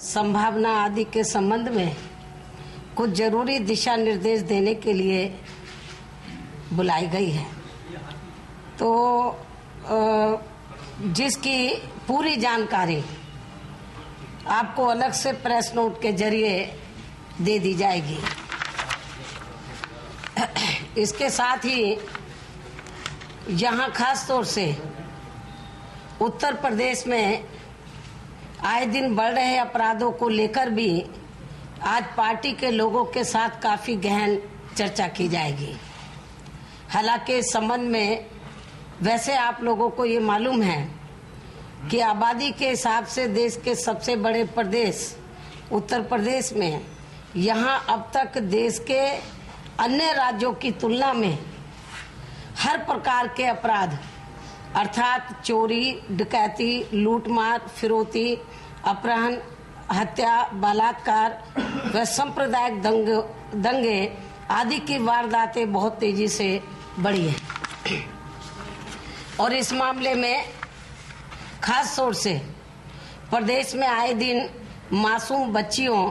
संभावना आदि के संबंध में कुछ जरूरी दिशा निर्देश देने के लिए बुलाई गई है। तो जिसकी पूरी जानकारी आपको अलग से प्रेस नोट के जरिए दे दी जाएगी। इसके साथ ही यहाँ खास तौर से उत्तर प्रदेश में आए दिन बढ़ रहे अपराधों को लेकर भी आज पार्टी के लोगों के साथ काफी गहन चर्चा की जाएगी। हालांकि इस संबंध में वैसे आप लोगों को ये मालूम है कि आबादी के हिसाब से देश के सबसे बड़े प्रदेश उत्तर प्रदेश में यहाँ अब तक देश के अन्य राज्यों की तुलना में हर प्रकार के अपराध अर्थात चोरी, डकैती, लूटमार, फिरौती, अपहरण, हत्या, बलात्कार व सांप्रदायिक दंगे आदि की वारदातें बहुत तेजी से बढ़ी हैं। और इस मामले में खास तौर से प्रदेश में आए दिन मासूम बच्चियों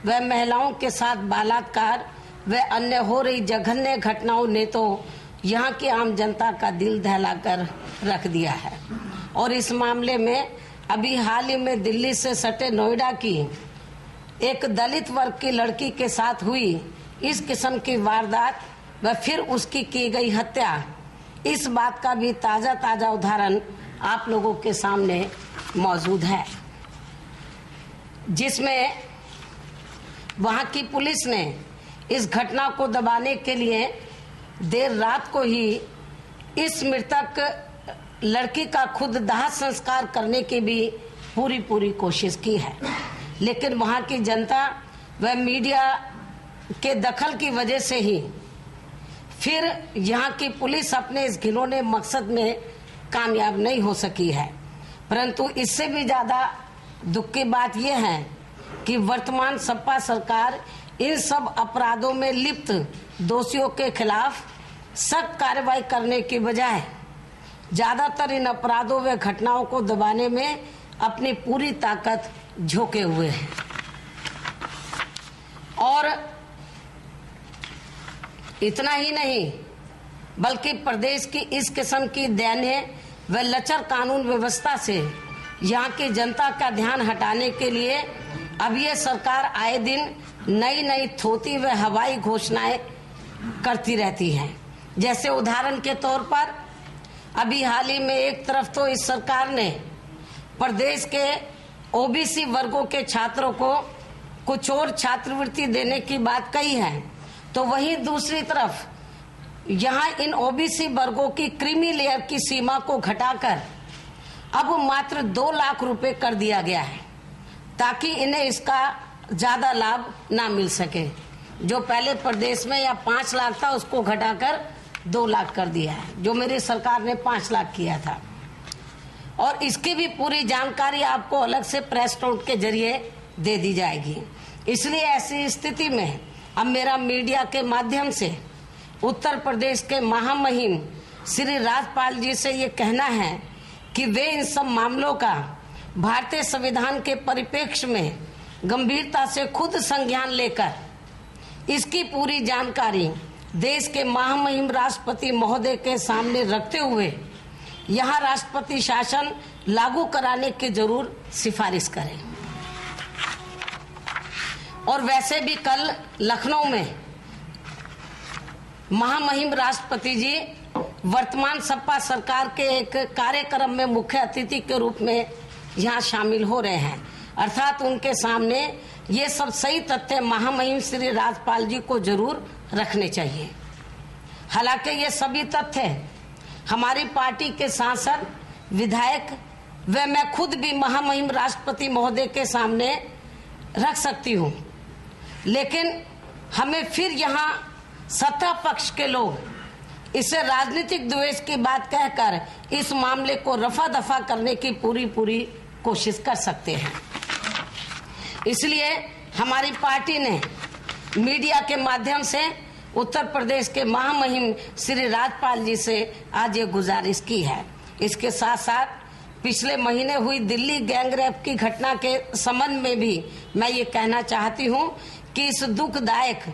व महिलाओं के साथ बलात्कार व अन्य हो रही जघन्य घटनाओं ने तो यहाँ की आम जनता का दिल दहलाकर रख दिया है। और इस मामले में अभी हाल ही में दिल्ली से सटे नोएडा की एक दलित वर्ग की लड़की के साथ हुई इस किस्म की वारदात व फिर उसकी की गई हत्या, इस बात का भी ताजा उदाहरण आप लोगों के सामने मौजूद है, जिसमें वहां की पुलिस ने इस घटना को दबाने के लिए देर रात को ही इस मृतक लड़की का खुद दाह संस्कार करने की भी पूरी कोशिश की है। लेकिन वहां की जनता व मीडिया के दखल की वजह से ही फिर यहाँ की पुलिस अपने इस घिनौने मकसद में कामयाब नहीं हो सकी है। परंतु इससे भी ज्यादा दुख की बात यह है कि वर्तमान सपा सरकार इन सब अपराधों में लिप्त दोषियों के खिलाफ सख्त कार्रवाई करने की बजाय ज्यादातर इन अपराधों व घटनाओं को दबाने में अपनी पूरी ताकत झोंके हुए है। और इतना ही नहीं बल्कि प्रदेश की इस किस्म की दयनीय व लचर कानून व्यवस्था से यहाँ की जनता का ध्यान हटाने के लिए अब ये सरकार आए दिन नई थोती व हवाई घोषणाएं करती रहती है। जैसे उदाहरण के तौर पर अभी हाल ही में एक तरफ तो इस सरकार ने प्रदेश के ओबीसी वर्गों के छात्रों को कुछ और छात्रवृत्ति देने की बात कही है, तो वहीं दूसरी तरफ यहाँ इन ओबीसी वर्गों की क्रीमी लेयर की सीमा को घटाकर अब मात्र 2 लाख रुपए कर दिया गया है, ताकि इन्हें इसका ज्यादा लाभ ना मिल सके। जो पहले प्रदेश में या 5 लाख था उसको घटाकर 2 लाख कर दिया है, जो मेरी सरकार ने 5 लाख किया था। और इसकी भी पूरी जानकारी आपको अलग से प्रेस नोट के जरिए दे दी जाएगी। इसलिए ऐसी स्थिति में अब मेरा मीडिया के माध्यम से उत्तर प्रदेश के महामहिम श्री राजपाल जी से ये कहना है कि वे इन सब मामलों का भारतीय संविधान के परिप्रेक्ष्य में गंभीरता से खुद संज्ञान लेकर इसकी पूरी जानकारी देश के महामहिम राष्ट्रपति महोदय के सामने रखते हुए यहाँ राष्ट्रपति शासन लागू कराने की जरूर सिफारिश करें। और वैसे भी कल लखनऊ में महामहिम राष्ट्रपति जी वर्तमान सपा सरकार के एक कार्यक्रम में मुख्य अतिथि के रूप में यहाँ शामिल हो रहे हैं। अर्थात उनके सामने ये सब सही तथ्य महामहिम श्री राजपाल जी को जरूर रखने चाहिए। हालांकि ये सभी तथ्य हमारी पार्टी के सांसद, विधायक व मैं खुद भी महामहिम राष्ट्रपति महोदय के सामने रख सकती हूँ, लेकिन हमें फिर यहाँ सत्ता पक्ष के लोग इसे राजनीतिक द्वेष की बात कहकर इस मामले को रफा दफा करने की पूरी कोशिश कर सकते हैं। इसलिए हमारी पार्टी ने मीडिया के माध्यम से उत्तर प्रदेश के महामहिम श्री राजपाल जी से आज ये गुजारिश की है। इसके साथ साथ पिछले महीने हुई दिल्ली गैंगरेप की घटना के संबंध में भी मैं ये कहना चाहती हूँ कि इस दुखदायक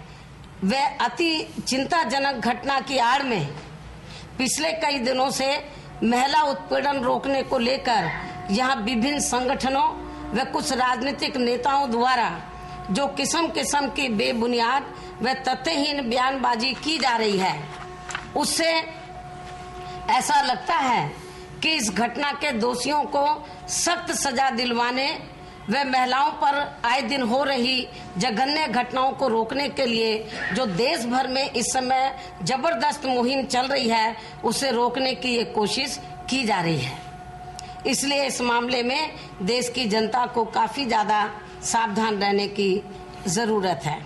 व अति चिंताजनक घटना की आड़ में पिछले कई दिनों से महिला उत्पीड़न रोकने को लेकर यहाँ विभिन्न संगठनों व कुछ राजनीतिक नेताओं द्वारा जो किस्म किस्म की बेबुनियाद व तथ्यहीन बयानबाजी की जा रही है, उससे ऐसा लगता है कि इस घटना के दोषियों को सख्त सजा दिलवाने व महिलाओं पर आए दिन हो रही जघन्य घटनाओं को रोकने के लिए जो देश भर में इस समय जबरदस्त मुहिम चल रही है, उसे रोकने की ये कोशिश की जा रही है। इसलिए इस मामले में देश की जनता को काफी ज्यादा सावधान रहने की जरूरत है।